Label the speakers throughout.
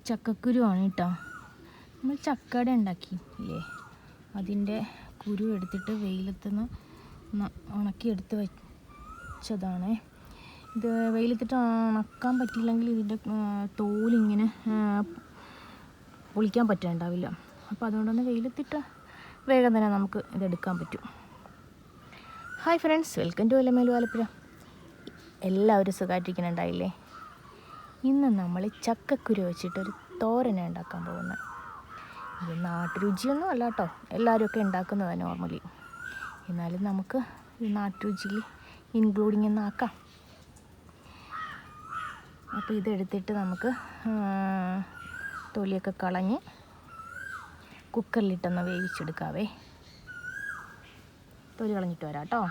Speaker 1: ചക്കക്കുരുവാണ് കേട്ടോ. നമ്മൾ ചക്കട ഉണ്ടാക്കി ഇല്ലേ, അതിൻ്റെ കുരു എടുത്തിട്ട് വെയിലത്തുനിന്ന് ഉണക്കിയെടുത്ത് വെച്ചതാണ്. ഇത് വെയിലത്തിട്ട് ഉണക്കാൻ പറ്റിയില്ലെങ്കിൽ ഇതിൻ്റെ തോലിങ്ങനെ പൊളിക്കാൻ പറ്റുന്നുണ്ടാവില്ല. അപ്പോൾ അതുകൊണ്ടൊന്ന് വെയിലത്തിട്ട് വേഗം തന്നെ നമുക്ക് ഇതെടുക്കാൻ പറ്റും. Hi friends, welcome to Elamelu Alappuzha. എല്ലാവരും സുഖമായിട്ടിരിക്കുന്നുണ്ടായില്ലേ? ഇന്ന് നമ്മൾ ചക്കക്കുരു വെച്ചിട്ടൊരു തോരന ഉണ്ടാക്കാൻ പോകുന്നത്. ഇത് നാട്ടുരുചിയൊന്നും അല്ല കേട്ടോ, എല്ലാവരും ഉണ്ടാക്കുന്നതാണ് നോർമലി. എന്നാലും നമുക്ക് ഈ നാട്ടുരുചിയിൽ ഇൻക്ലൂഡിങ് എന്നാക്കാം. അപ്പോൾ ഇതെടുത്തിട്ട് നമുക്ക് തൊലിയൊക്കെ കളഞ്ഞ് കുക്കറിലിട്ടൊന്ന് വേവിച്ചെടുക്കാവേ. തൊലി കളഞ്ഞിട്ട് വരാം കേട്ടോ.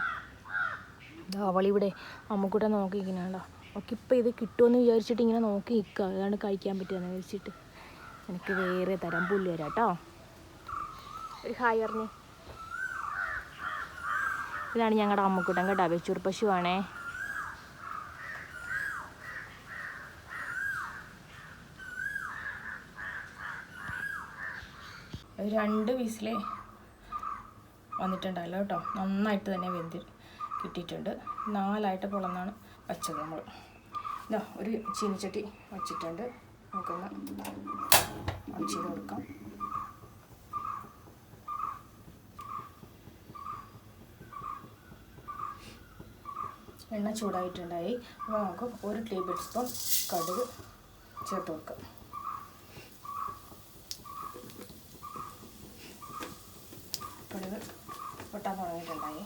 Speaker 1: അവളിവിടെ അമ്മക്കൂടെ നോക്കിയിരിക്കുന്നുണ്ടോ. ഒക്കെ ഇപ്പോൾ ഇത് കിട്ടുമെന്ന് വിചാരിച്ചിട്ട് ഇങ്ങനെ നോക്കി നിൽക്കുക, അതാണ് കഴിക്കാൻ പറ്റുമെന്ന് വിചാരിച്ചിട്ട്. എനിക്ക് വേറെ തരാം, പുല്ല് തരാം കേട്ടോ. ഒരു ഹായ് പറഞ്ഞേ. ഇതാണ് ഞങ്ങളുടെ അമ്മക്കൂട്ടൻ കേട്ടോ, വെച്ചൂർ പശുവാണേ. ഒരു 2 വിസിൽ വന്നിട്ടുണ്ടല്ലോ കേട്ടോ. നന്നായിട്ട് തന്നെ വെന്ത് കിട്ടിയിട്ടുണ്ട്. 4ആയിട്ട് പൊളന്നാണ് വച്ചത് നമ്മൾ. ഇതാ ഒരു ചീനിച്ചട്ടി വച്ചിട്ടുണ്ട്. നമുക്കൊന്ന് ഓൺ ചെയ്ത് കൊടുക്കാം. എണ്ണ ചൂടായിട്ടുണ്ടായി. അപ്പോൾ നമുക്ക് 1 ടേബിൾ സ്പൂൺ കടുക് ചേർത്ത് കൊടുക്കാം. കടുക് പൊട്ടാൻ തുടങ്ങിയിട്ടുണ്ടായി.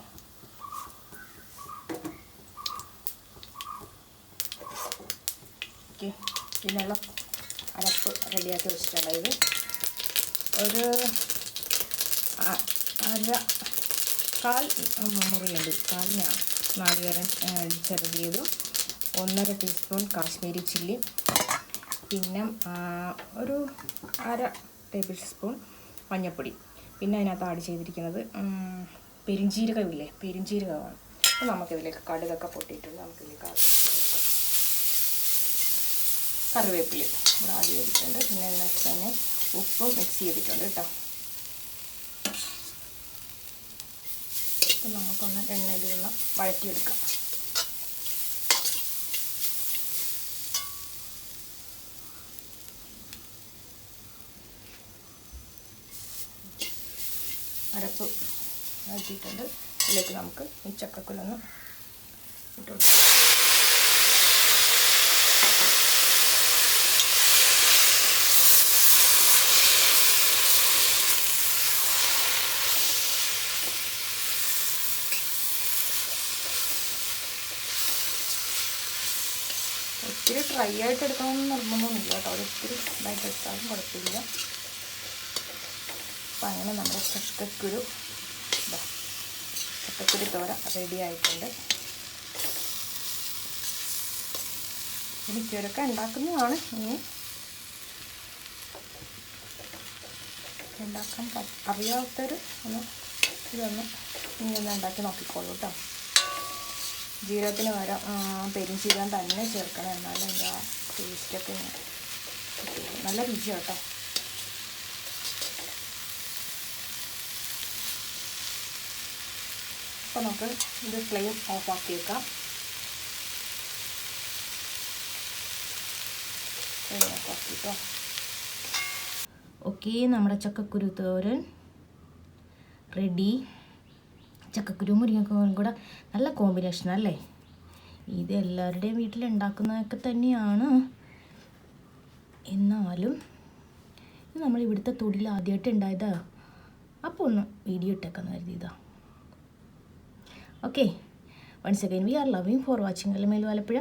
Speaker 1: ഇതിനുള്ള അരപ്പ് റെഡിയാക്കി വെച്ചിട്ടുണ്ടായത് ഒരു കാൽ മുറിയുണ്ട്. കാലിന് നാളികേരം ചെറുകിയതും 1.5 ടീസ്പൂൺ കാശ്മീരി ചില്ലി, പിന്നെ ഒരു 1/2 ടേബിൾ സ്പൂൺ മഞ്ഞൾപ്പൊടി, പിന്നെ അതിനകത്ത് ആഡ് ചെയ്തിരിക്കുന്നത് പെരിഞ്ജീരകമില്ലേ, പെരിഞ്ജീരകമാണ്. അപ്പോൾ നമുക്കിതിലേക്ക് കടുകൊക്കെ പൊട്ടിയിട്ടുണ്ട്. നമുക്കിതിലേക്ക് കറിവേപ്പില ഇവിടെ ആഡ് ചെയ്തിട്ടുണ്ട്. പിന്നെ ഇതിനകത്ത് തന്നെ ഉപ്പും മിക്സ് ചെയ്തിട്ടുണ്ട് കേട്ടോ. അപ്പം നമുക്കൊന്ന് എണ്ണയിലുള്ള വഴറ്റിയെടുക്കാം. അരപ്പ് വഴറ്റിയിട്ടുണ്ട്. ഇതിലേക്ക് നമുക്ക് ഈ ചക്കക്കുലൊന്ന് ഇട്ട് കൊടുക്കാം. ഒത്തിരി ഡ്രൈ ആയിട്ട് എടുക്കണമെന്ന് നിർബന്ധമൊന്നുമില്ല കേട്ടോ. ഒരിത്തിരി ഇതായിട്ട് എടുത്താലും കുഴപ്പമില്ല. അപ്പം അങ്ങനെ നമ്മുടെ ചക്കക്കുരു തോര റെഡി ആയിട്ടുണ്ട്. മിക്കവരൊക്കെ ഉണ്ടാക്കുന്നതാണ്. ഇനി ഉണ്ടാക്കാൻ അറിയാത്തവർ ഇതൊന്ന് ഉണ്ടാക്കി നോക്കിക്കോളൂ കേട്ടോ. ജീരകത്തിന് പകരം പെരുംജീരകം തന്നെ ചേർക്കണം, എന്നാലും അതിൻ്റെ ആ ടേസ്റ്റൊക്കെ നല്ല രുചിയാണ് കേട്ടോ. അപ്പോൾ നമുക്ക് ഇത് ഫ്ലെയിം ഓഫാക്കി വെക്കാം. ഫ്ലെയിം ഓഫാക്കിട്ടോ. ഓക്കെ, നമ്മുടെ ചക്കക്കുരു തോരൻ റെഡി. ചക്കക്കുരു മുരിങ്ങക്കോലും കൂടെ നല്ല കോമ്പിനേഷൻ അല്ലേ? ഇത് എല്ലാവരുടെയും വീട്ടിലുണ്ടാക്കുന്നതൊക്കെ തന്നെയാണ്. എന്നാലും ഇത് നമ്മൾ ഇവിടുത്തെ തൊടിയിൽ ആദ്യമായിട്ട് ഉണ്ടായതാ. അപ്പോൾ ഒന്ന് വീഡിയോ ഇട്ടേക്കാന്ന് കരുതിയതാ. Okay, once again we are loving for watching Elamelu Alappuzha.